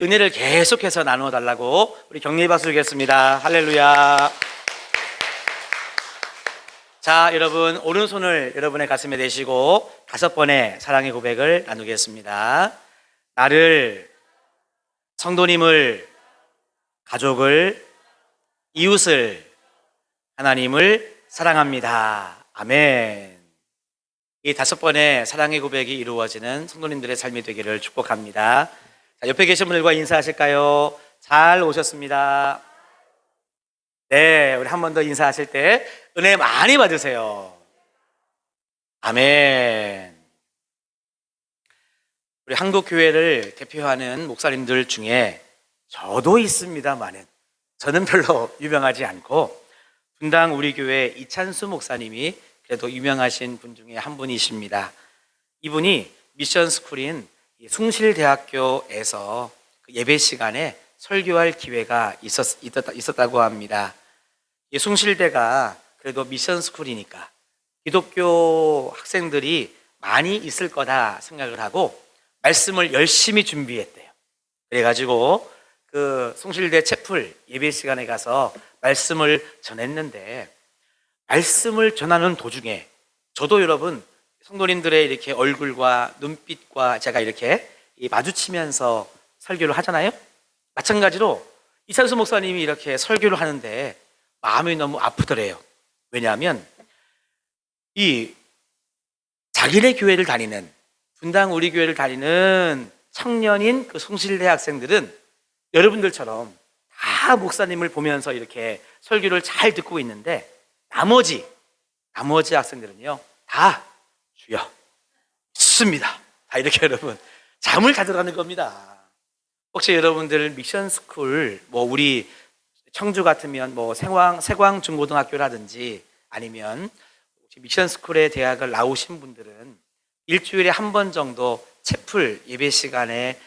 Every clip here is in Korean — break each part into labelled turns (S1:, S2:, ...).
S1: 은혜를 계속해서 나누어 달라고 우리 격려의 박수 드리겠습니다. 할렐루야. 자, 여러분 오른손을 여러분의 가슴에 대시고 5번의 사랑의 고백을 나누겠습니다. 나를, 성도님을, 가족을, 이웃을, 하나님을 사랑합니다. 아멘. 이 5번의 사랑의 고백이 이루어지는 성도님들의 삶이 되기를 축복합니다. 자, 옆에 계신 분들과 인사하실까요? 잘 오셨습니다. 네, 우리 한 번 더 인사하실 때 은혜 많이 받으세요. 아멘. 우리 한국 교회를 대표하는 목사님들 중에 저도 있습니다만은 저는 별로 유명하지 않고 분당 우리 교회 이찬수 목사님이 그래도 유명하신 분 중에 한 분이십니다. 이분이 미션 스쿨인 숭실대학교에서 예배 시간에 설교할 기회가 있었다고 합니다. 이 숭실대가 그래도 미션 스쿨이니까 기독교 학생들이 많이 있을 거다 생각을 하고 말씀을 열심히 준비했대요. 그래가지고 그 숭실대 채플 예배 시간에 가서 말씀을 전했는데, 말씀을 전하는 도중에 저도 여러분 성도님들의 이렇게 얼굴과 눈빛과 제가 이렇게 마주치면서 설교를 하잖아요. 마찬가지로 이찬수 목사님이 이렇게 설교를 하는데 마음이 너무 아프더래요. 왜냐하면 이 자기네 교회를 다니는, 분당 우리 교회를 다니는 청년인 그 숭실대 학생들은 여러분들처럼 다 목사님을 보면서 이렇게 설교를 잘 듣고 있는데 나머지 학생들은요 다 주여 믿습니다, 다 이렇게 여러분 잠을 가져가는 겁니다. 혹시 여러분들 미션 스쿨 우리 청주 같으면 세광 중고등학교라든지 아니면 미션 스쿨의 대학을 나오신 분들은 일주일에 한 번 정도 채플 예배 시간에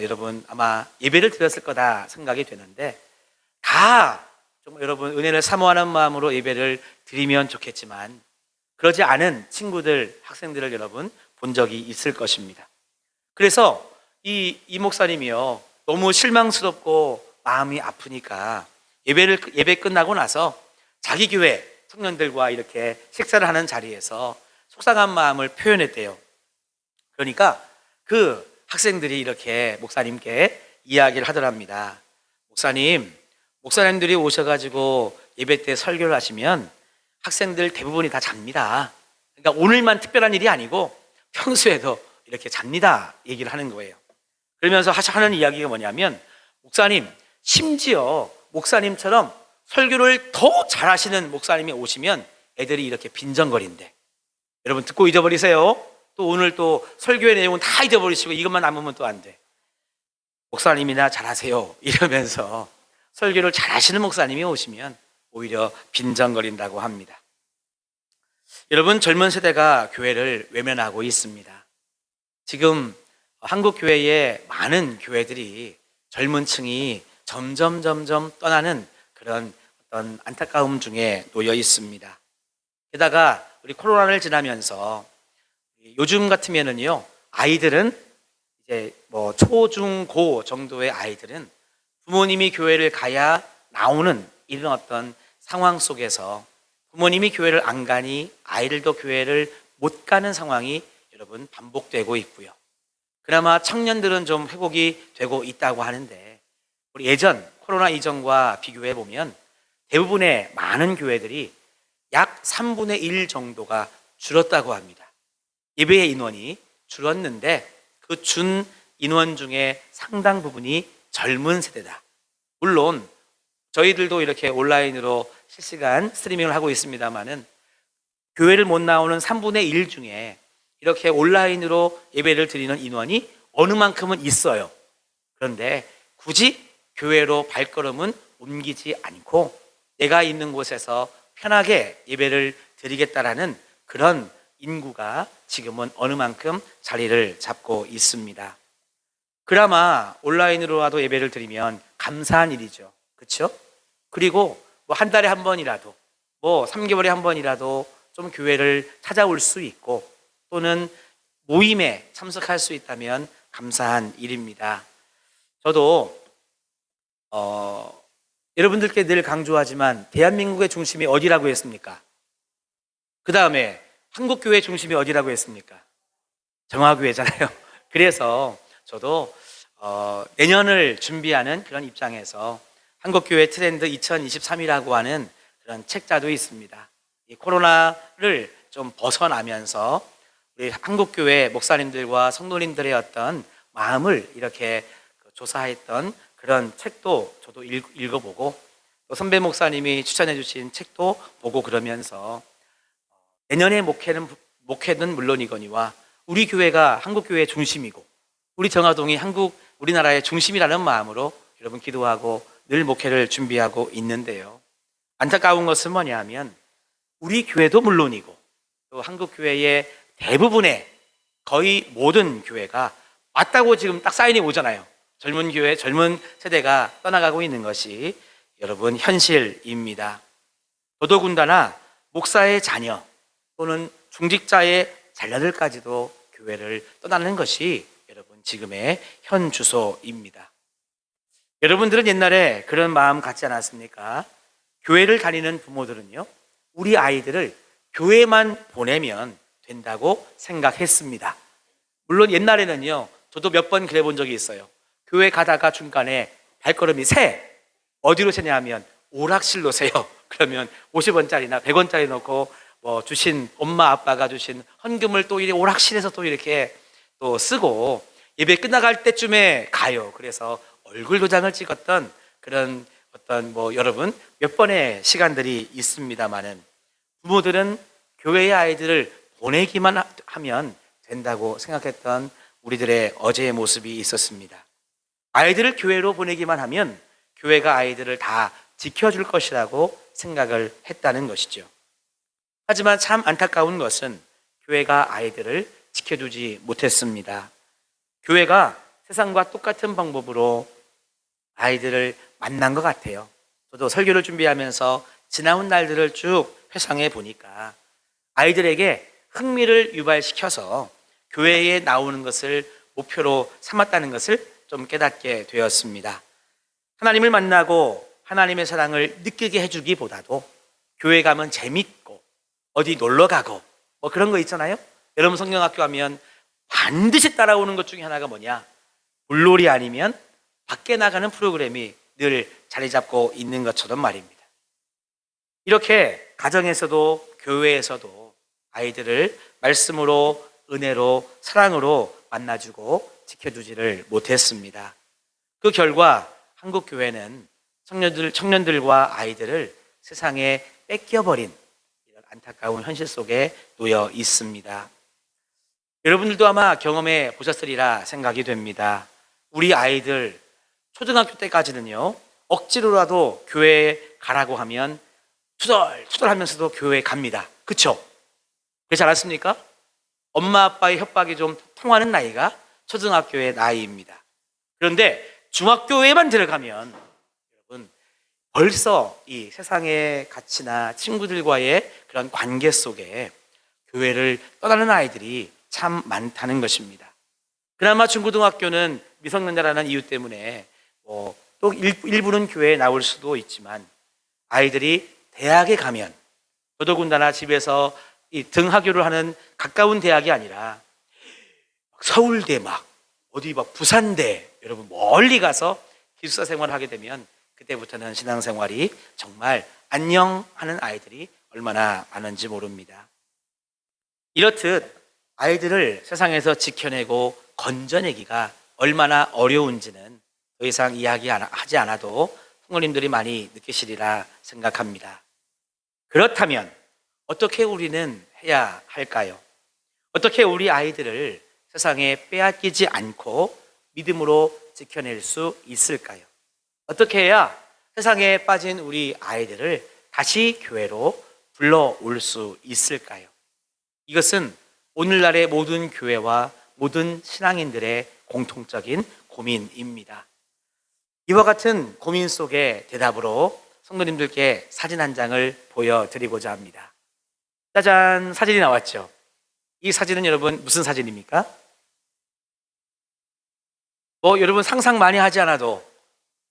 S1: 여러분 아마 예배를 드렸을 거다 생각이 되는데, 다 정말 여러분 은혜를 사모하는 마음으로 예배를 드리면 좋겠지만 그러지 않은 친구들, 학생들을 여러분 본 적이 있을 것입니다. 그래서 이 목사님이요 너무 실망스럽고 마음이 아프니까 예배 끝나고 나서 자기 교회 청년들과 이렇게 식사를 하는 자리에서 속상한 마음을 표현했대요. 그러니까 그 학생들이 이렇게 목사님께 이야기를 하더랍니다. 목사님들이 오셔가지고 예배 때 설교를 하시면 학생들 대부분이 다 잡니다. 그러니까 오늘만 특별한 일이 아니고 평소에도 이렇게 잡니다 얘기를 하는 거예요. 그러면서 하는 이야기가 뭐냐면, 목사님, 심지어 목사님처럼 설교를 더 잘하시는 목사님이 오시면 애들이 이렇게 빈정거린대. 여러분 듣고 잊어버리세요. 또 오늘 또 설교의 내용은 다 잊어버리시고 이것만 남으면 또 안 돼. 목사님이나 잘하세요 이러면서 설교를 잘하시는 목사님이 오시면 오히려 빈정거린다고 합니다. 여러분, 젊은 세대가 교회를 외면하고 있습니다. 지금 한국 교회의 많은 교회들이 젊은 층이 점점 떠나는 그런 어떤 안타까움 중에 놓여 있습니다. 게다가 우리 코로나를 지나면서 요즘 같으면은요 아이들은 이제 초, 중, 고 정도의 아이들은 부모님이 교회를 가야 나오는 이런 어떤 상황 속에서 부모님이 교회를 안 가니 아이들도 교회를 못 가는 상황이 여러분 반복되고 있고요. 그나마 청년들은 좀 회복이 되고 있다고 하는데, 우리 예전 코로나 이전과 비교해 보면 대부분의 많은 교회들이 약 3분의 1 정도가 줄었다고 합니다. 예배의 인원이 줄었는데 그 준 인원 중에 상당 부분이 젊은 세대다. 물론 저희들도 이렇게 온라인으로 실시간 스트리밍을 하고 있습니다만은 교회를 못 나오는 3분의 1 중에 이렇게 온라인으로 예배를 드리는 인원이 어느 만큼은 있어요. 그런데 굳이 교회로 발걸음은 옮기지 않고 내가 있는 곳에서 편하게 예배를 드리겠다라는 그런 인구가 지금은 어느 만큼 자리를 잡고 있습니다. 그나마 온라인으로라도 예배를 드리면 감사한 일이죠. 그렇죠? 그리고 한 달에 한 번이라도 3개월에 한 번이라도 좀 교회를 찾아올 수 있고 또는 모임에 참석할 수 있다면 감사한 일입니다. 저도 여러분들께 늘 강조하지만 대한민국의 중심이 어디라고 했습니까? 그 다음에 한국교회 중심이 어디라고 했습니까? 정화교회잖아요. 그래서 저도 내년을 준비하는 그런 입장에서 한국교회 트렌드 2023이라고 하는 그런 책자도 있습니다. 이 코로나를 좀 벗어나면서 우리 한국교회 목사님들과 성도님들의 어떤 마음을 이렇게 조사했던 그런 책도 저도 읽어보고, 또 선배 목사님이 추천해 주신 책도 보고, 그러면서 내년의 목회는 물론이거니와 우리 교회가 한국교회의 중심이고 우리 정화동이 우리나라의 중심이라는 마음으로 여러분 기도하고 늘 목회를 준비하고 있는데요. 안타까운 것은 뭐냐 하면 우리 교회도 물론이고 또 한국교회의 대부분의 거의 모든 교회가 맞다고 지금 딱 사인이 오잖아요. 젊은 교회, 젊은 세대가 떠나가고 있는 것이 여러분 현실입니다. 더더군다나 목사의 자녀 또는 중직자의 자녀들까지도 교회를 떠나는 것이 여러분 지금의 현 주소입니다. 여러분들은 옛날에 그런 마음 갖지 않았습니까? 교회를 다니는 부모들은요, 우리 아이들을 교회만 보내면 된다고 생각했습니다. 물론 옛날에는요, 저도 몇 번 그래 본 적이 있어요. 교회 가다가 중간에 발걸음이 새. 어디로 새냐 하면 오락실로 새요. 그러면 50원짜리나 100원짜리 넣고 주신 엄마 아빠가 주신 헌금을 또 이 오락실에서 또 이렇게 또 쓰고 예배 끝나갈 때쯤에 가요. 그래서 얼굴 도장을 찍었던 그런 어떤 여러분 몇 번의 시간들이 있습니다만은, 부모들은 교회의 아이들을 보내기만 하면 된다고 생각했던 우리들의 어제의 모습이 있었습니다. 아이들을 교회로 보내기만 하면 교회가 아이들을 다 지켜줄 것이라고 생각을 했다는 것이죠. 하지만 참 안타까운 것은 교회가 아이들을 지켜주지 못했습니다. 교회가 세상과 똑같은 방법으로 아이들을 만난 것 같아요. 저도 설교를 준비하면서 지나온 날들을 쭉 회상해 보니까 아이들에게 흥미를 유발시켜서 교회에 나오는 것을 목표로 삼았다는 것을 좀 깨닫게 되었습니다. 하나님을 만나고 하나님의 사랑을 느끼게 해주기보다도 교회 가면 재밌고 어디 놀러 가고 그런 거 있잖아요. 여러분 성경학교 하면 반드시 따라오는 것 중에 하나가 뭐냐? 물놀이 아니면 밖에 나가는 프로그램이 늘 자리 잡고 있는 것처럼 말입니다. 이렇게 가정에서도 교회에서도 아이들을 말씀으로, 은혜로, 사랑으로 만나주고 지켜주지를 못했습니다. 그 결과 한국 교회는 청년들과 아이들을 세상에 뺏겨버린 이런 안타까운 현실 속에 놓여 있습니다. 여러분들도 아마 경험해 보셨으리라 생각이 됩니다. 우리 아이들 초등학교 때까지는요, 억지로라도 교회에 가라고 하면 투덜투덜하면서도 교회에 갑니다. 그렇죠? 그렇지 않았습니까? 엄마 아빠의 협박이 좀 통하는 나이가 초등학교의 나이입니다. 그런데 중학교에만 들어가면 여러분 벌써 이 세상의 가치나 친구들과의 그런 관계 속에 교회를 떠나는 아이들이 참 많다는 것입니다. 그나마 중고등학교는 미성년자라는 이유 때문에 또 일부는 교회에 나올 수도 있지만, 아이들이 대학에 가면 더더군다나 집에서 이 등하교를 하는 가까운 대학이 아니라 서울대 어디 부산대, 여러분 멀리 가서 기숙사 생활을 하게 되면 그때부터는 신앙생활이 정말 안녕하는 아이들이 얼마나 많은지 모릅니다. 이렇듯 아이들을 세상에서 지켜내고 건져내기가 얼마나 어려운지는 더 이상 이야기하지 않아도 성도님들이 많이 느끼시리라 생각합니다. 그렇다면 어떻게 우리는 해야 할까요? 어떻게 우리 아이들을 세상에 빼앗기지 않고 믿음으로 지켜낼 수 있을까요? 어떻게 해야 세상에 빠진 우리 아이들을 다시 교회로 불러올 수 있을까요? 이것은 오늘날의 모든 교회와 모든 신앙인들의 공통적인 고민입니다. 이와 같은 고민 속의 대답으로 성도님들께 사진 한 장을 보여드리고자 합니다. 짜잔, 사진이 나왔죠? 이 사진은 여러분 무슨 사진입니까? 뭐 여러분 상상 많이 하지 않아도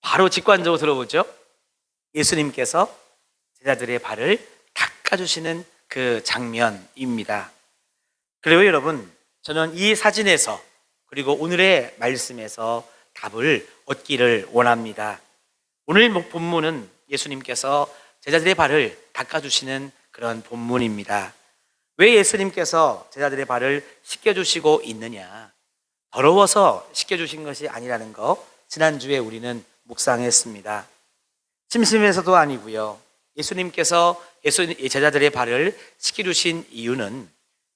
S1: 바로 직관적으로 들어보죠. 예수님께서 제자들의 발을 닦아주시는 그 장면입니다. 그리고 여러분, 저는 이 사진에서 그리고 오늘의 말씀에서 답을 얻기를 원합니다. 오늘 본문은 예수님께서 제자들의 발을 닦아주시는 그런 본문입니다. 왜 예수님께서 제자들의 발을 씻겨주시고 있느냐? 더러워서 씻겨주신 것이 아니라는 거 지난주에 우리는 묵상했습니다. 심심해서도 아니고요. 예수님께서 제자들의 발을 씻겨주신 이유는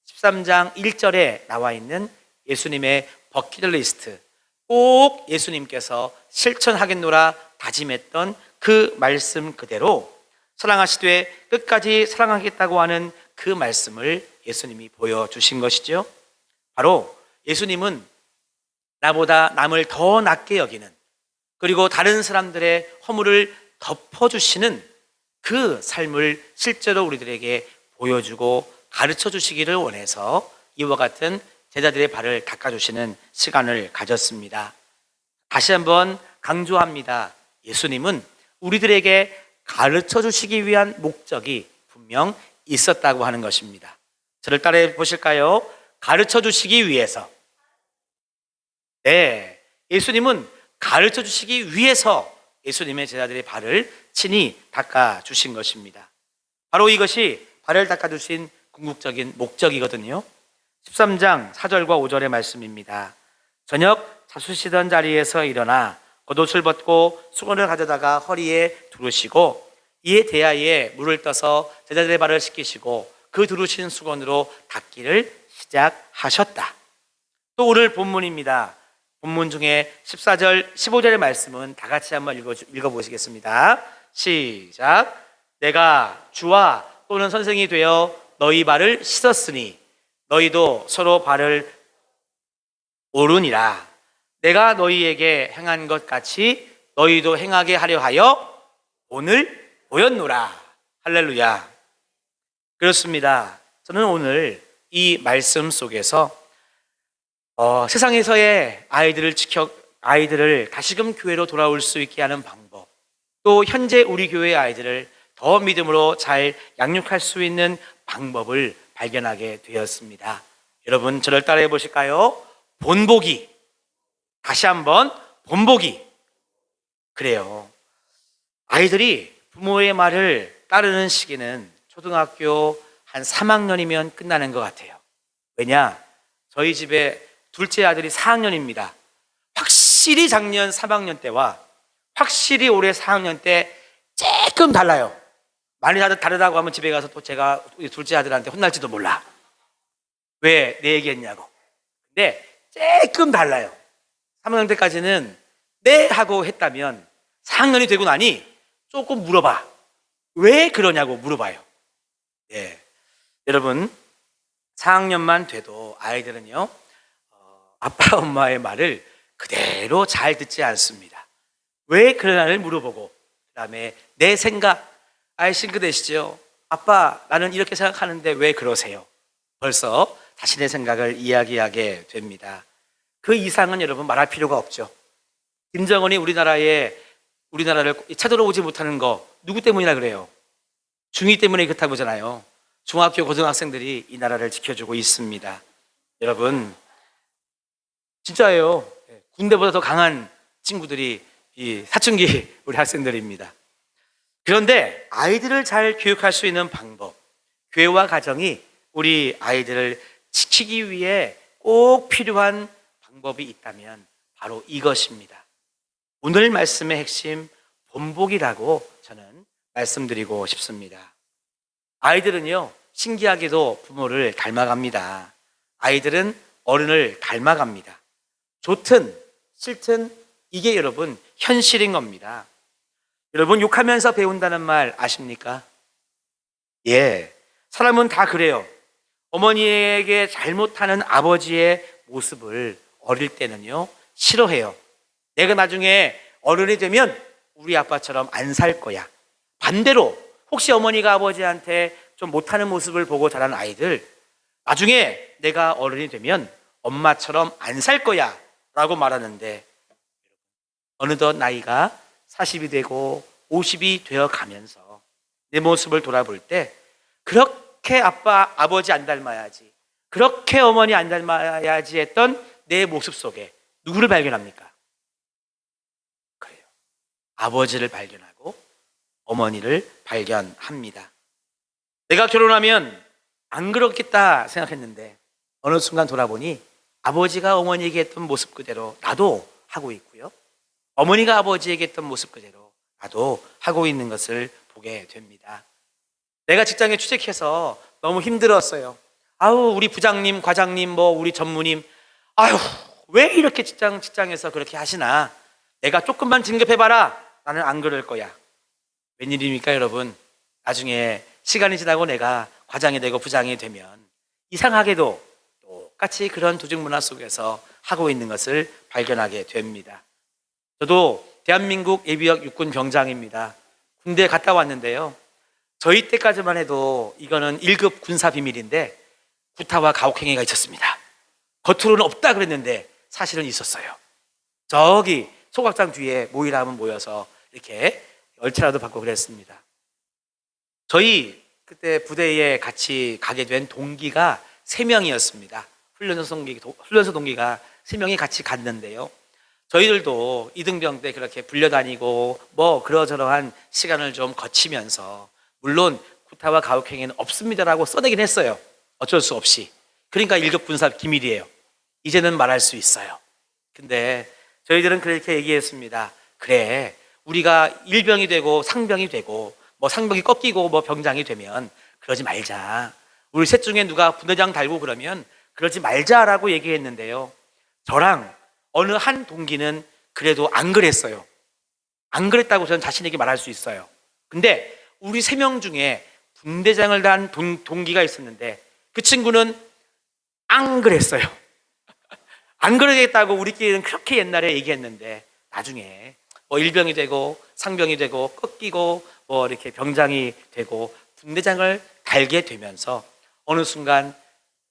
S1: 13장 1절에 나와 있는 예수님의 버킷리스트, 꼭 예수님께서 실천하겠노라 다짐했던 그 말씀 그대로 사랑하시되 끝까지 사랑하겠다고 하는 그 말씀을 예수님이 보여주신 것이죠. 바로 예수님은 나보다 남을 더 낫게 여기는, 그리고 다른 사람들의 허물을 덮어주시는 그 삶을 실제로 우리들에게 보여주고 가르쳐 주시기를 원해서 이와 같은 제자들의 발을 닦아주시는 시간을 가졌습니다. 다시 한번 강조합니다. 예수님은 우리들에게 가르쳐 주시기 위한 목적이 분명 있었다고 하는 것입니다. 저를 따라해 보실까요? 가르쳐 주시기 위해서. 네, 예수님은 가르쳐 주시기 위해서 예수님의 제자들의 발을 친히 닦아 주신 것입니다. 바로 이것이 발을 닦아 주신 궁극적인 목적이거든요. 13장 4절과 5절의 말씀입니다. 저녁 자수시던 자리에서 일어나 겉옷을 벗고 수건을 가져다가 허리에 두르시고 이에 대야에 물을 떠서 제자들의 발을 씻기시고 그 두르신 수건으로 닦기를 시작하셨다. 또 오늘 본문입니다. 본문 중에 14절, 15절의 말씀은 다 같이 한번 읽어보시겠습니다. 시작. 내가 주와 또는 선생이 되어 너희 발을 씻었으니 너희도 서로 발을 오르니라. 내가 너희에게 행한 것 같이 너희도 행하게 하려 하여 오늘 보였노라. 할렐루야. 그렇습니다. 저는 오늘 이 말씀 속에서 세상에서의 아이들을 다시금 교회로 돌아올 수 있게 하는 방법, 또 현재 우리 교회의 아이들을 더 믿음으로 잘 양육할 수 있는 방법을 발견하게 되었습니다. 여러분 저를 따라해 보실까요? 본보기. 다시 한번 본보기. 그래요. 아이들이 부모의 말을 따르는 시기는 초등학교 한 3학년이면 끝나는 것 같아요. 왜냐? 저희 집에 둘째 아들이 4학년입니다. 확실히 작년 3학년 때와 확실히 올해 4학년 때 조금 달라요. 많이 다르다고 하면 집에 가서 또 제가 우리 둘째 아들한테 혼날지도 몰라. 왜 내 얘기했냐고. 근데 조금 달라요. 3학년 때까지는 네 하고 했다면 4학년이 되고 나니 조금 물어봐. 왜 그러냐고 물어봐요. 예. 여러분 4학년만 돼도 아이들은요 아빠 엄마의 말을 그대로 잘 듣지 않습니다. 왜 그러냐를 물어보고 그 다음에 내 생각, 아이 싱크되시죠? 아빠 나는 이렇게 생각하는데 왜 그러세요? 벌써 자신의 생각을 이야기하게 됩니다. 그 이상은 여러분 말할 필요가 없죠. 김정은이 우리나라를 찾아오지 못하는 거 누구 때문이라 그래요? 중2 때문에 그렇다고 보잖아요. 중학교 고등학생들이 이 나라를 지켜주고 있습니다. 여러분 진짜예요. 군대보다 더 강한 친구들이 이 사춘기 우리 학생들입니다. 그런데 아이들을 잘 교육할 수 있는 방법, 교회와 가정이 우리 아이들을 지키기 위해 꼭 필요한 방법이 있다면 바로 이것입니다. 오늘 말씀의 핵심 본보기라고 저는 말씀드리고 싶습니다. 아이들은요 신기하게도 부모를 닮아갑니다. 아이들은 어른을 닮아갑니다. 좋든 싫든 이게 여러분 현실인 겁니다. 여러분 욕하면서 배운다는 말 아십니까? 예, 사람은 다 그래요. 어머니에게 잘못하는 아버지의 모습을 어릴 때는요 싫어해요. 내가 나중에 어른이 되면 우리 아빠처럼 안 살 거야. 반대로 혹시 어머니가 아버지한테 좀 못하는 모습을 보고 자란 아이들, 나중에 내가 어른이 되면 엄마처럼 안 살 거야 라고 말하는데 어느덧 나이가 40이 되고 50이 되어 가면서 내 모습을 돌아볼 때 그렇게 아버지 안 닮아야지, 그렇게 어머니 안 닮아야지 했던 내 모습 속에 누구를 발견합니까? 그래요. 아버지를 발견하고 어머니를 발견합니다. 내가 결혼하면 안 그렇겠다 생각했는데 어느 순간 돌아보니 아버지가 어머니에게 했던 모습 그대로 나도 하고 있고요. 어머니가 아버지에게 했던 모습 그대로 나도 하고 있는 것을 보게 됩니다. 내가 직장에 취직해서 너무 힘들었어요. 아우, 우리 부장님, 과장님, 우리 전무님, 아유, 왜 이렇게 직장에서 그렇게 하시나? 내가 조금만 진급해봐라. 나는 안 그럴 거야. 웬일입니까, 여러분? 나중에 시간이 지나고 내가 과장이 되고 부장이 되면 이상하게도 똑같이 그런 조직 문화 속에서 하고 있는 것을 발견하게 됩니다. 저도 대한민국 예비역 육군 병장입니다. 군대 갔다 왔는데요. 저희 때까지만 해도 이거는 1급 군사 비밀인데 구타와 가혹행위가 있었습니다. 겉으로는 없다 그랬는데 사실은 있었어요. 저기 소각장 뒤에 모이라 하면 모여서 이렇게 열차라도 받고 그랬습니다. 저희 그때 부대에 같이 가게 된 동기가 3명이었습니다. 훈련소 동기가 3명이 같이 갔는데요. 저희들도 이등병 때 그렇게 불려다니고 그러저러한 시간을 좀 거치면서 물론 구타와 가혹행위는 없습니다라고 써내긴 했어요. 어쩔 수 없이. 그러니까 1급 군사 기밀이에요. 이제는 말할 수 있어요. 근데 저희들은 그렇게 얘기했습니다. 그래, 우리가 일병이 되고 상병이 되고 상병이 꺾이고 병장이 되면 그러지 말자. 우리 셋 중에 누가 분대장 달고 그러면 그러지 말자라고 얘기했는데요. 저랑 어느 한 동기는 그래도 안 그랬어요. 안 그랬다고 저는 자신에게 말할 수 있어요. 근데 우리 3명 중에 분대장을 단 동기가 있었는데 그 친구는 안 그랬어요. 안 그러겠다고 우리끼리는 그렇게 옛날에 얘기했는데 나중에 일병이 되고 상병이 되고 꺾이고 이렇게 병장이 되고 분대장을 달게 되면서 어느 순간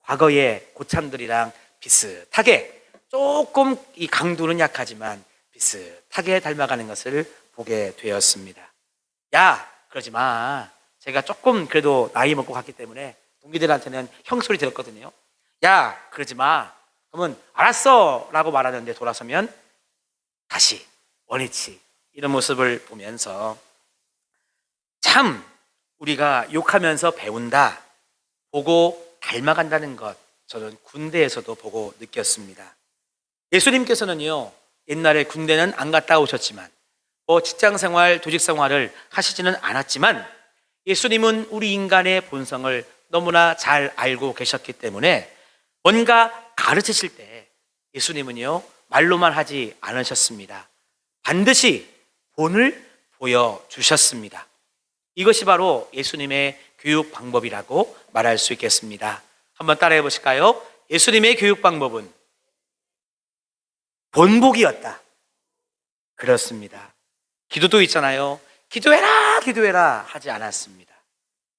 S1: 과거의 고참들이랑 비슷하게 조금 이 강도는 약하지만 비슷하게 닮아가는 것을 보게 되었습니다. 야, 그러지 마. 제가 조금 그래도 나이 먹고 갔기 때문에 동기들한테는 형 소리 들었거든요. 야, 그러지 마. 그러면 알았어 라고 말하는데 돌아서면 다시 원위치, 이런 모습을 보면서 참 우리가 욕하면서 배운다, 보고 닮아간다는 것, 저는 군대에서도 보고 느꼈습니다. 예수님께서는요, 옛날에 군대는 안 갔다 오셨지만 직장생활, 조직생활을 하시지는 않았지만 예수님은 우리 인간의 본성을 너무나 잘 알고 계셨기 때문에 뭔가 가르치실 때 예수님은요, 말로만 하지 않으셨습니다. 반드시 본을 보여주셨습니다. 이것이 바로 예수님의 교육 방법이라고 말할 수 있겠습니다. 한번 따라해 보실까요? 예수님의 교육 방법은 본보기였다. 그렇습니다. 기도도 있잖아요. 기도해라, 기도해라 하지 않았습니다.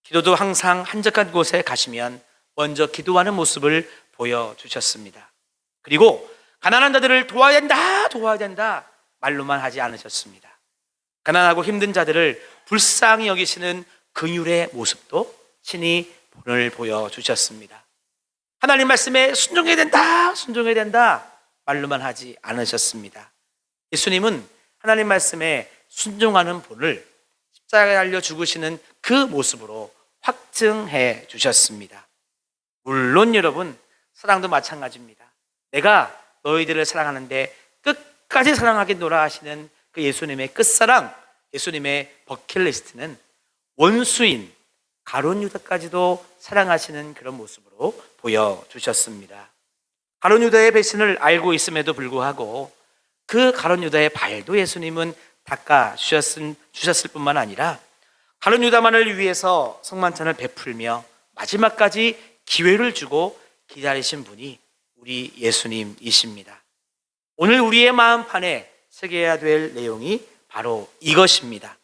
S1: 기도도 항상 한적한 곳에 가시면 먼저 기도하는 모습을 보여주셨습니다. 그리고 가난한 자들을 도와야 된다, 도와야 된다 말로만 하지 않으셨습니다. 가난하고 힘든 자들을 불쌍히 여기시는 긍휼의 모습도 친히 본을 보여주셨습니다. 하나님 말씀에 순종해야 된다, 순종해야 된다 말로만 하지 않으셨습니다. 예수님은 하나님 말씀에 순종하는 본을 십자가에 달려 죽으시는 그 모습으로 확증해 주셨습니다. 물론 여러분, 사랑도 마찬가지입니다. 내가 너희들을 사랑하는데 끝까지 사랑하겠노라 하시는 그 예수님의 끝사랑, 예수님의 버킷리스트는 원수인 가룟 유다까지도 사랑하시는 그런 모습으로 보여주셨습니다. 가룟 유다의 배신을 알고 있음에도 불구하고 그 가룟 유다의 발도 예수님은 닦아 주셨을 뿐만 아니라 가룟 유다만을 위해서 성만찬을 베풀며 마지막까지 기회를 주고 기다리신 분이 우리 예수님이십니다. 오늘 우리의 마음판에 새겨야 될 내용이 바로 이것입니다.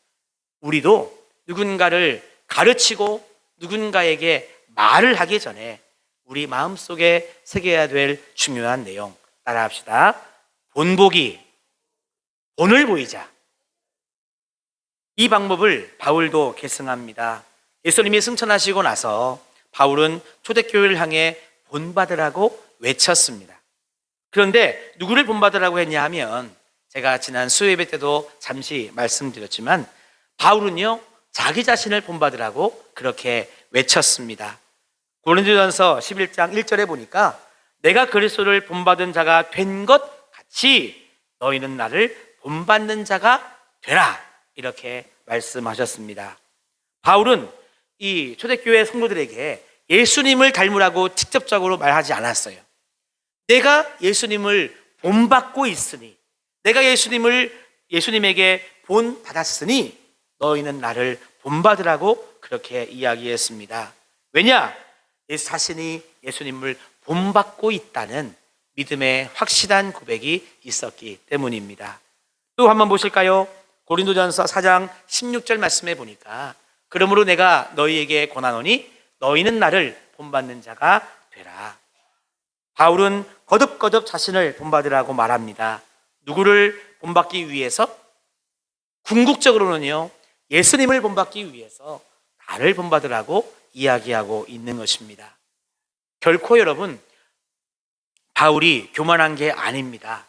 S1: 우리도 누군가를 가르치고 누군가에게 말을 하기 전에 우리 마음속에 새겨야 될 중요한 내용 따라합시다. 본보기, 본을 보이자. 이 방법을 바울도 계승합니다. 예수님이 승천하시고 나서 바울은 초대교회를 향해 본받으라고 외쳤습니다. 그런데 누구를 본받으라고 했냐 하면 제가 지난 수요예배 때도 잠시 말씀드렸지만 바울은요 자기 자신을 본받으라고 그렇게 외쳤습니다. 고린도전서 11장 1절에 보니까 내가 그리스도를 본받은 자가 된 것 같이 너희는 나를 본받는 자가 되라 이렇게 말씀하셨습니다. 바울은 이 초대교회 성도들에게 예수님을 닮으라고 직접적으로 말하지 않았어요. 내가 예수님을 본받고 있으니, 내가 예수님에게 본받았으니 너희는 나를 본받으라고 그렇게 이야기했습니다. 왜냐? 예수 자신이 예수님을 본받고 있다는 믿음의 확실한 고백이 있었기 때문입니다. 또 한번 보실까요? 고린도전서 4장 16절 말씀에 보니까 그러므로 내가 너희에게 권하노니 너희는 나를 본받는 자가 되라. 바울은 거듭거듭 자신을 본받으라고 말합니다. 누구를 본받기 위해서? 궁극적으로는요 예수님을 본받기 위해서 나를 본받으라고 이야기하고 있는 것입니다. 결코 여러분 바울이 교만한 게 아닙니다.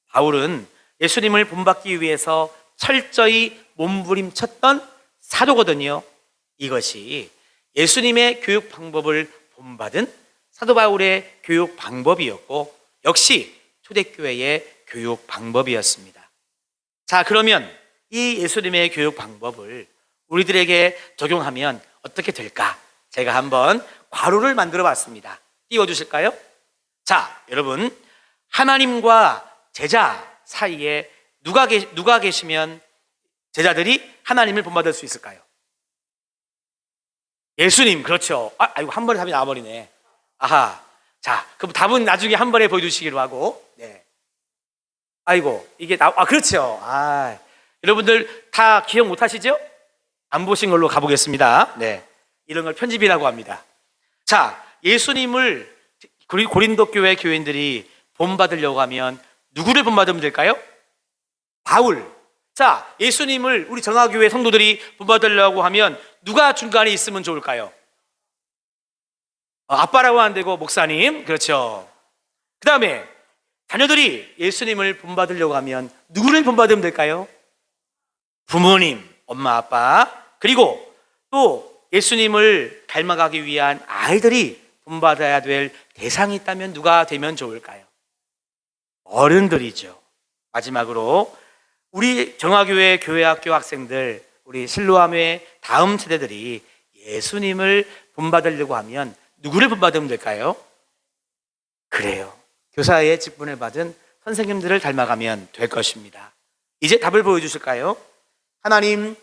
S1: 바울은 예수님을 본받기 위해서 철저히 몸부림쳤던 사도거든요. 이것이 예수님의 교육 방법을 본받은 사도 바울의 교육 방법이었고 역시 초대교회의 교육 방법이었습니다. 자, 그러면 이 예수님의 교육 방법을 우리들에게 적용하면 어떻게 될까? 제가 한번 괄호를 만들어 봤습니다. 띄워주실까요? 자, 여러분 하나님과 제자 사이에 누가 계시면 제자들이 하나님을 본받을 수 있을까요? 예수님, 그렇죠. 아이고 한 번에 답이 나와버리네. 아하. 자, 그럼 답은 나중에 한 번에 보여주시기로 하고. 네. 아이고 이게 그렇죠. 여러분들 다 기억 못 하시죠? 안 보신 걸로 가보겠습니다. 네. 이런 걸 편집이라고 합니다. 자, 예수님을 고린도 교회 교인들이 본받으려고 하면 누구를 본받으면 될까요? 바울. 자, 예수님을 우리 정화교회 성도들이 본받으려고 하면 누가 중간에 있으면 좋을까요? 아빠라고 안 되고 목사님. 그렇죠. 그 다음에 자녀들이 예수님을 본받으려고 하면 누구를 본받으면 될까요? 부모님, 엄마, 아빠. 그리고 또 예수님을 닮아가기 위한 아이들이 본받아야 될 대상이 있다면 누가 되면 좋을까요? 어른들이죠. 마지막으로 우리 정화교회 교회학교 학생들, 우리 실로암회 다음 세대들이 예수님을 본받으려고 하면 누구를 본받으면 될까요? 그래요. 교사의 직분을 받은 선생님들을 닮아가면 될 것입니다. 이제 답을 보여주실까요? 하나님,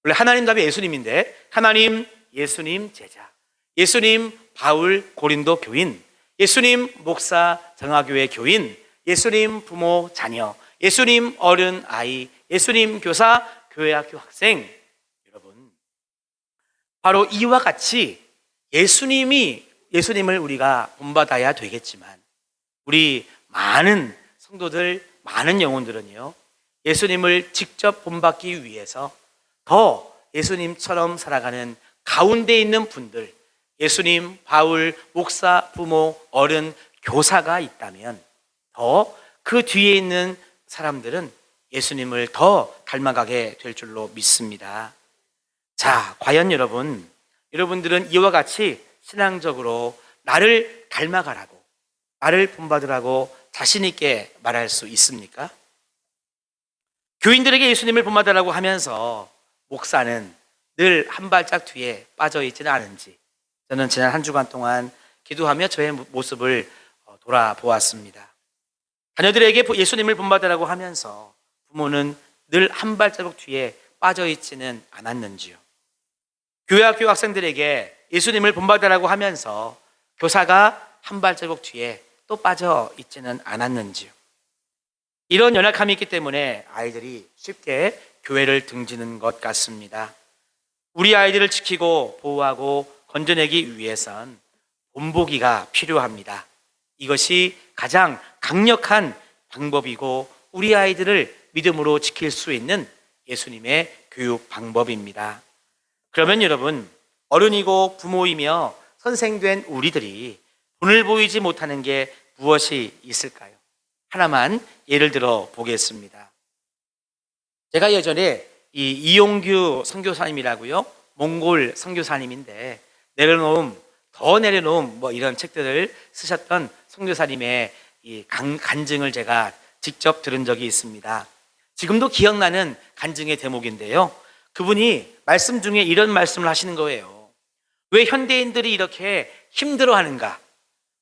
S1: 원래 하나님 답이 예수님인데 하나님, 예수님 제자, 예수님 바울 고린도 교인, 예수님 목사 정화교회 교인, 예수님 부모 자녀, 예수님 어른 아이, 예수님 교사 교회학교 학생. 여러분 바로 이와 같이 예수님을 우리가 본받아야 되겠지만 우리 많은 성도들, 많은 영혼들은요 예수님을 직접 본받기 위해서 더 예수님처럼 살아가는 가운데 있는 분들, 예수님, 바울, 목사, 부모, 어른, 교사가 있다면 더 그 뒤에 있는 사람들은 예수님을 더 닮아가게 될 줄로 믿습니다. 자, 과연 여러분들은 이와 같이 신앙적으로 나를 닮아가라고, 나를 본받으라고 자신 있게 말할 수 있습니까? 교인들에게 예수님을 본받으라고 하면서 목사는 늘 한 발짝 뒤에 빠져 있지는 않은지 저는 지난 한 주간 동안 기도하며 저의 모습을 돌아보았습니다. 자녀들에게 예수님을 본받으라고 하면서 부모는 늘 한 발자국 뒤에 빠져 있지는 않았는지요? 교회학교 학생들에게 예수님을 본받으라고 하면서 교사가 한 발자국 뒤에 또 빠져 있지는 않았는지요? 이런 연약함이 있기 때문에 아이들이 쉽게 교회를 등지는 것 같습니다. 우리 아이들을 지키고 보호하고 건져내기 위해선 본보기가 필요합니다. 이것이 가장 강력한 방법이고 우리 아이들을 믿음으로 지킬 수 있는 예수님의 교육 방법입니다. 그러면 여러분, 어른이고 부모이며 선생된 우리들이 본을 보이지 못하는 게 무엇이 있을까요? 하나만 예를 들어 보겠습니다. 제가 예전에 이 이용규 선교사님이라고요, 몽골 선교사님인데 내려놓음, 더 내려놓음 뭐 이런 책들을 쓰셨던 선교사님의 이 간증을 제가 직접 들은 적이 있습니다. 지금도 기억나는 간증의 대목인데요, 그분이 말씀 중에 이런 말씀을 하시는 거예요. 왜 현대인들이 이렇게 힘들어하는가?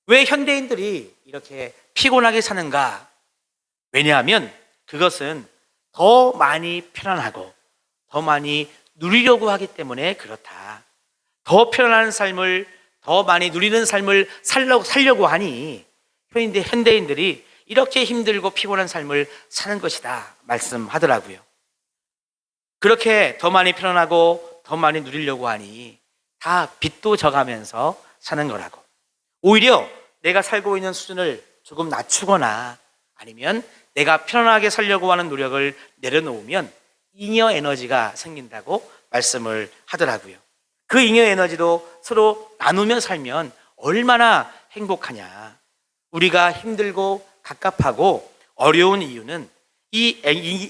S1: 왜 현대인들이 이렇게 피곤하게 사는가? 왜냐하면 그것은 더 많이 편안하고 더 많이 누리려고 하기 때문에 그렇다. 더 편안한 삶을, 더 많이 누리는 삶을 살려고 하니 현대인들이 이렇게 힘들고 피곤한 삶을 사는 것이다 말씀하더라고요. 그렇게 더 많이 편안하고 더 많이 누리려고 하니 다 빚도 져가면서 사는 거라고. 오히려 내가 살고 있는 수준을 조금 낮추거나 아니면 내가 편안하게 살려고 하는 노력을 내려놓으면 잉여 에너지가 생긴다고 말씀을 하더라고요. 그 잉여 에너지도 서로 나누며 살면 얼마나 행복하냐. 우리가 힘들고 갑갑하고 어려운 이유는 이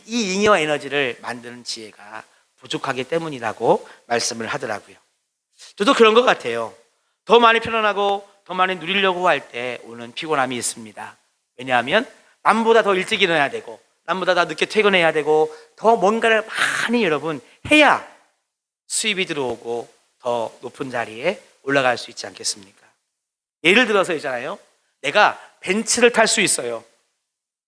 S1: 잉여 에너지를 만드는 지혜가 부족하기 때문이라고 말씀을 하더라고요. 저도 그런 것 같아요. 더 많이 편안하고 더 많이 누리려고 할 때 오는 피곤함이 있습니다. 왜냐하면 남보다 더 일찍 일어나야 되고 남보다 더 늦게 퇴근해야 되고 더 뭔가를 많이 여러분 해야 수입이 들어오고 더 높은 자리에 올라갈 수 있지 않겠습니까? 예를 들어서 있잖아요, 내가 벤츠를 탈 수 있어요.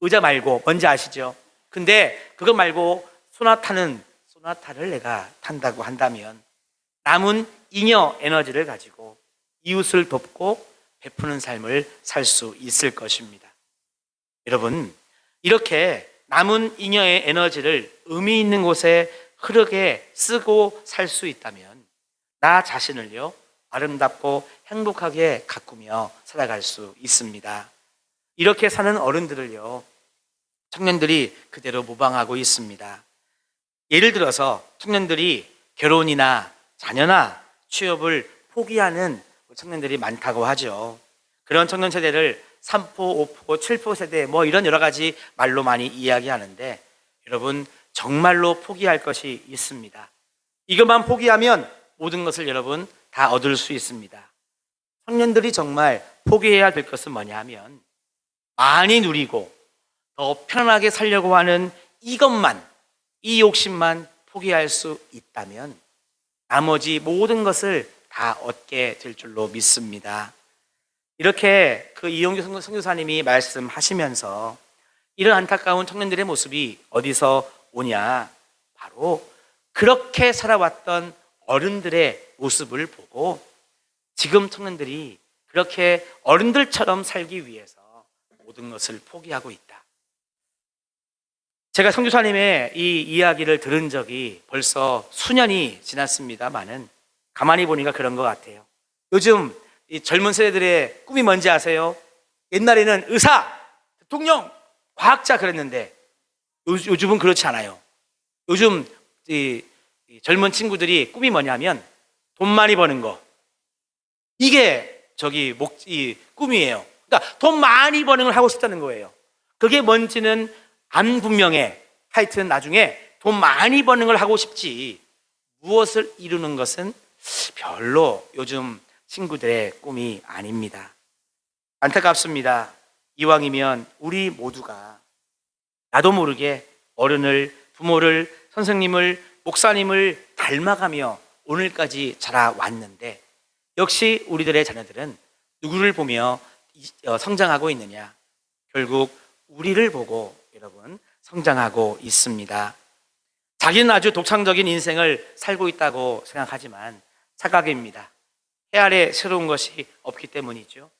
S1: 의자 말고. 뭔지 아시죠? 근데 그거 말고 소나타를 내가 탄다고 한다면 남은 잉여 에너지를 가지고 이웃을 돕고 베푸는 삶을 살 수 있을 것입니다. 여러분, 이렇게 남은 잉여의 에너지를 의미 있는 곳에 흐르게 쓰고 살 수 있다면 나 자신을요, 아름답고 행복하게 가꾸며 살아갈 수 있습니다. 이렇게 사는 어른들을요, 청년들이 그대로 모방하고 있습니다. 예를 들어서 청년들이 결혼이나 자녀나 취업을 포기하는 청년들이 많다고 하죠. 그런 청년 세대를 3포, 5포, 7포 세대 뭐 이런 여러 가지 말로 많이 이야기하는데 여러분, 정말로 포기할 것이 있습니다. 이것만 포기하면 모든 것을 여러분 다 얻을 수 있습니다. 청년들이 정말 포기해야 될 것은 뭐냐 하면 많이 누리고 더 편안하게 살려고 하는 이것만, 이 욕심만 포기할 수 있다면 나머지 모든 것을 다 얻게 될 줄로 믿습니다. 이렇게 그 이용규 선교사님이 말씀하시면서 이런 안타까운 청년들의 모습이 어디서 오냐, 바로 그렇게 살아왔던 어른들의 모습을 보고 지금 청년들이 그렇게 어른들처럼 살기 위해서 모든 것을 포기하고 있다. 제가 선교사님의 이 이야기를 들은 적이 벌써 수년이 지났습니다만은 가만히 보니까 그런 것 같아요. 요즘 이 젊은 세대들의 꿈이 뭔지 아세요? 옛날에는 의사, 대통령, 과학자 그랬는데 요즘은 그렇지 않아요. 요즘 이 젊은 친구들이 꿈이 뭐냐면 돈 많이 버는 거. 이게 이 꿈이에요. 그러니까 돈 많이 버는 걸 하고 싶다는 거예요. 그게 뭔지는 안 분명해. 하여튼 나중에 돈 많이 버는 걸 하고 싶지 무엇을 이루는 것은 별로 요즘 친구들의 꿈이 아닙니다. 안타깝습니다. 이왕이면 우리 모두가 나도 모르게 어른을, 부모를, 선생님을, 목사님을 닮아가며 오늘까지 자라왔는데 역시 우리들의 자녀들은 누구를 보며 성장하고 있느냐? 결국 우리를 보고 여러분 성장하고 있습니다. 자기는 아주 독창적인 인생을 살고 있다고 생각하지만 착각입니다. 해 아래 새로운 것이 없기 때문이죠.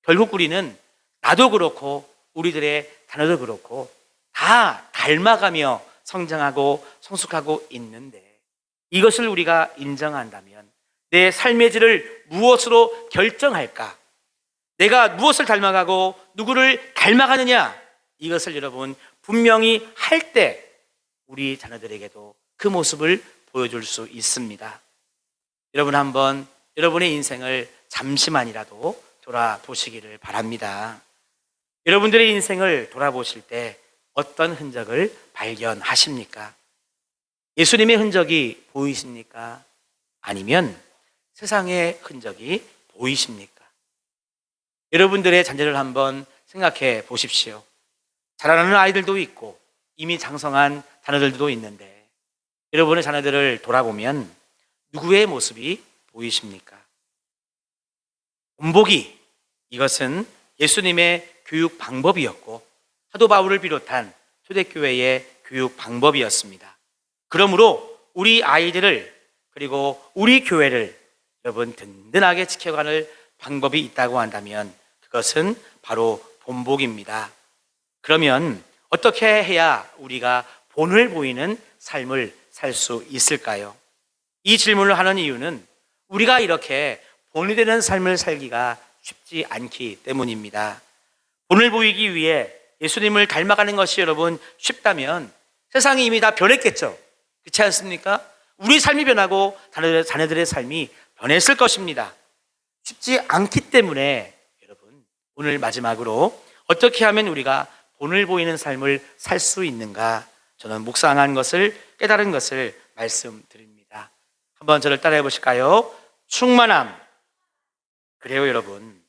S1: 결국 우리는 나도 그렇고 우리들의 자녀도 그렇고 다 닮아가며 성장하고 성숙하고 있는데 이것을 우리가 인정한다면 내 삶의 질을 무엇으로 결정할까? 내가 무엇을 닮아가고 누구를 닮아가느냐? 이것을 여러분 분명히 할 때 우리 자녀들에게도 그 모습을 보여줄 수 있습니다. 여러분 한번 여러분의 인생을 잠시만이라도 돌아보시기를 바랍니다. 여러분들의 인생을 돌아보실 때 어떤 흔적을 발견하십니까? 예수님의 흔적이 보이십니까? 아니면 세상의 흔적이 보이십니까? 여러분들의 자녀를 한번 생각해 보십시오. 자라나는 아이들도 있고 이미 장성한 자녀들도 있는데 여러분의 자녀들을 돌아보면 누구의 모습이 보이십니까? 본보기, 이것은 예수님의 교육 방법이었고 사도 바울을 비롯한 초대교회의 교육 방법이었습니다. 그러므로 우리 아이들을 그리고 우리 교회를 여러분 든든하게 지켜가는 방법이 있다고 한다면 그것은 바로 본보기입니다. 그러면 어떻게 해야 우리가 본을 보이는 삶을 살 수 있을까요? 이 질문을 하는 이유는 우리가 이렇게 본이 되는 삶을 살기가 쉽지 않기 때문입니다. 본을 보이기 위해 예수님을 닮아가는 것이 여러분 쉽다면 세상이 이미 다 변했겠죠. 그렇지 않습니까? 우리 삶이 변하고 자녀들의 삶이 변했을 것입니다. 쉽지 않기 때문에 여러분 오늘 마지막으로 어떻게 하면 우리가 본을 보이는 삶을 살 수 있는가, 저는 묵상한 것을 깨달은 것을 말씀드립니다. 한번 저를 따라해 보실까요? 충만함. 그래요 여러분,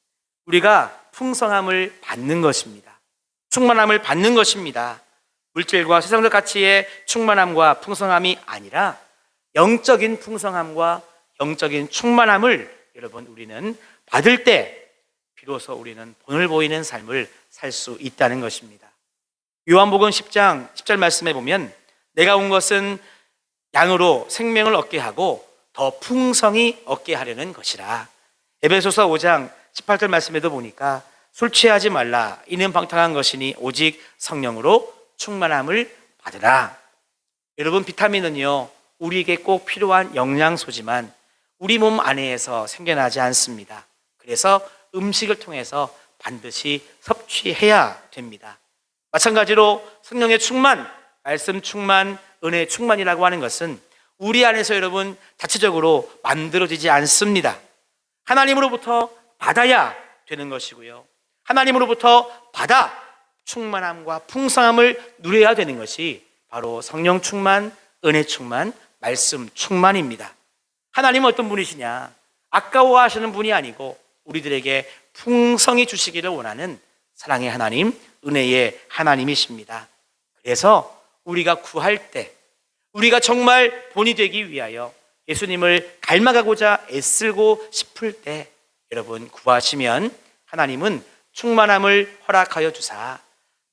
S1: 우리가 풍성함을 받는 것입니다. 충만함을 받는 것입니다. 물질과 세상적 가치의 충만함과 풍성함이 아니라 영적인 풍성함과 영적인 충만함을 여러분 우리는 받을 때 비로소 우리는 본을 보이는 삶을 살 수 있다는 것입니다. 요한복음 10장 10절 말씀에 보면 내가 온 것은 양으로 생명을 얻게 하고 더 풍성히 얻게 하려는 것이라. 에베소서 5장 18절 말씀에도 보니까 술 취하지 말라, 이는 방탕한 것이니 오직 성령으로 충만함을 받으라. 여러분 비타민은요 우리에게 꼭 필요한 영양소지만 우리 몸 안에서 생겨나지 않습니다. 그래서 음식을 통해서 반드시 섭취해야 됩니다. 마찬가지로 성령의 충만, 말씀 충만, 은혜 충만이라고 하는 것은 우리 안에서 여러분 자체적으로 만들어지지 않습니다. 하나님으로부터 받아야 되는 것이고요, 하나님으로부터 받아 충만함과 풍성함을 누려야 되는 것이 바로 성령 충만, 은혜 충만, 말씀 충만입니다. 하나님은 어떤 분이시냐? 아까워하시는 분이 아니고 우리들에게 풍성히 주시기를 원하는 사랑의 하나님, 은혜의 하나님이십니다. 그래서 우리가 구할 때, 우리가 정말 본이 되기 위하여 예수님을 닮아가고자 애쓰고 싶을 때 여러분 구하시면 하나님은 충만함을 허락하여 주사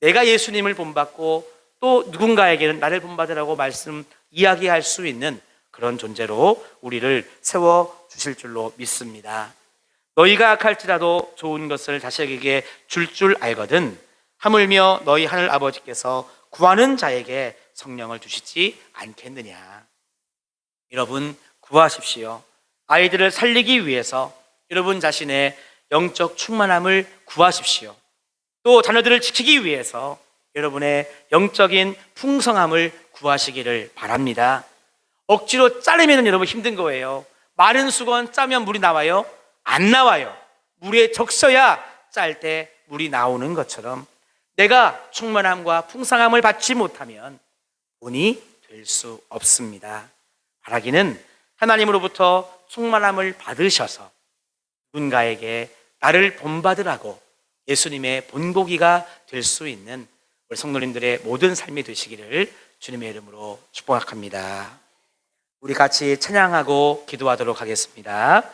S1: 내가 예수님을 본받고 또 누군가에게는 나를 본받으라고 말씀 이야기할 수 있는 그런 존재로 우리를 세워주실 줄로 믿습니다. 너희가 악할지라도 좋은 것을 자식에게 줄 알거든 하물며 너희 하늘 아버지께서 구하는 자에게 성령을 주시지 않겠느냐. 여러분 구하십시오. 아이들을 살리기 위해서 여러분 자신의 영적 충만함을 구하십시오. 또 자녀들을 지키기 위해서 여러분의 영적인 풍성함을 구하시기를 바랍니다. 억지로 자르면 여러분 힘든 거예요. 마른 수건 짜면 물이 나와요? 안 나와요. 물에 적셔야 짤 때 물이 나오는 것처럼 내가 충만함과 풍성함을 받지 못하면 본이 될 수 없습니다. 바라기는 하나님으로부터 충만함을 받으셔서 누군가에게 나를 본받으라고 예수님의 본보기가 될 수 있는 우리 성도님들의 모든 삶이 되시기를 주님의 이름으로 축복합니다. 우리 같이 찬양하고 기도하도록 하겠습니다.